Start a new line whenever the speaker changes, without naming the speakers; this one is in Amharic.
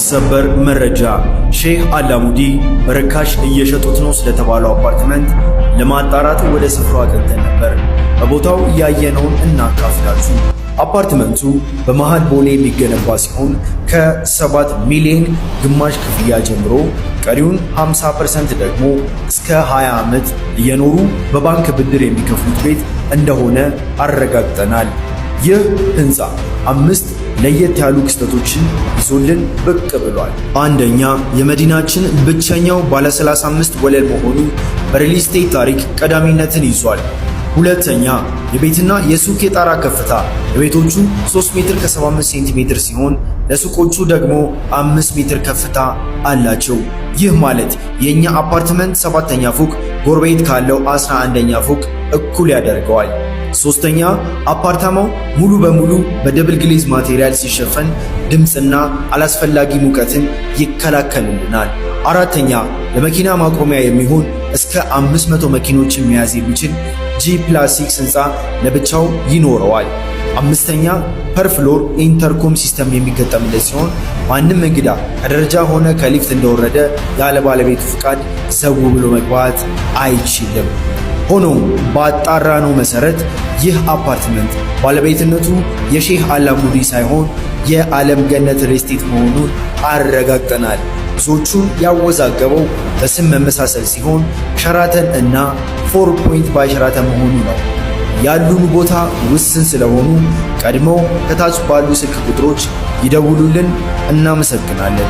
ሰበር መረጃ ሼህ አላሙዲ በርካሽ እየሸጡት ነው ስለተባለው አፓርትመንት ለማጣራት ወደ ስፍራው አቅንተን ነበር። በቦታው ያየነውን እናካፍላችሁ። አፓርትመንቱ በመሃል ቦሌ የሚገነባ ሲሆን ከ7 ሚሊዮን ግማሽ ክፍያ ጀምሮ ቀሪውን 50% ደግሞ እስከ 20 ዓመት እየኖሩ በባንክ ብድር የሚከፍሉት ቤት እንደሆነ አረጋግጠናል። ይህ ህንፃ 5 ለየት ያሉ ክስተቶችን ይዞልን ብቅ ብሏል። አንደኛ፣ የመዲናችን ብቸኛው ባለ 35 ወለል መሆኑ በሪል ስቴት ታሪክ ቀዳሚነትን ይዟል። ሁለተኛ፣ የቤትና የሱቅ የጣራ ከፍታ የቤቶቹ 3 ሜትር ከ75 ሴንቲሜትር ሲሆን ለሱቆቹ ደግሞ 5 ሜትር ከፍታ አላቸው። ይህ ማለት የኛ አፓርትመንት 7ኛ ፎቅ ጎረቤት ካለው 11ኛ ፎቅ እኩል ያደርገዋል። ሶስተኛ፣ አፓርታማው ሙሉ በሙሉ በደብል ግሌዝ ማቴሪያል ሲሸፈን ድምፅና አላስፈላጊ ሙቀትን ይከላከልልናል። አራተኛ፣ ለመኪና ማቆሚያ የሚሆን እስከ 500 መኪኖችን መያዝ የሚችል G+6 ህንፃ ለብቻው ይኖረዋል። አምስተኛ፣ ፐር ፍሎር ኢንተርኮም ሲስተም የሚገጠምለት ሲሆን ማንም እንግዳ ከደረጃ ሆነ ከሊፍት እንደወረደ ያለ ባለቤቱ ፍቃድ ዘው ብሎ መግባት አይችልም። ሆኖም ባጣራነው መሰረት ይህ አፓርትመንት ባለቤትነቱ የሼህ አላሙዲ ሳይሆን የዓለም ገነት ሪል ስቴት መሆኑን አረጋግጠናል። ብዙዎቹን ያወዛገበው በስም መመሳሰል ሲሆን ሸራተን እና 4 ፖይንት ባይ ሸራተን መሆኑ ነው። ያሉን ቦታ ውስን ስለሆኑ ቀድመው ከታች ባሉ ስልክ ቁጥሮች ይደውሉልን። እናመሰግናለን።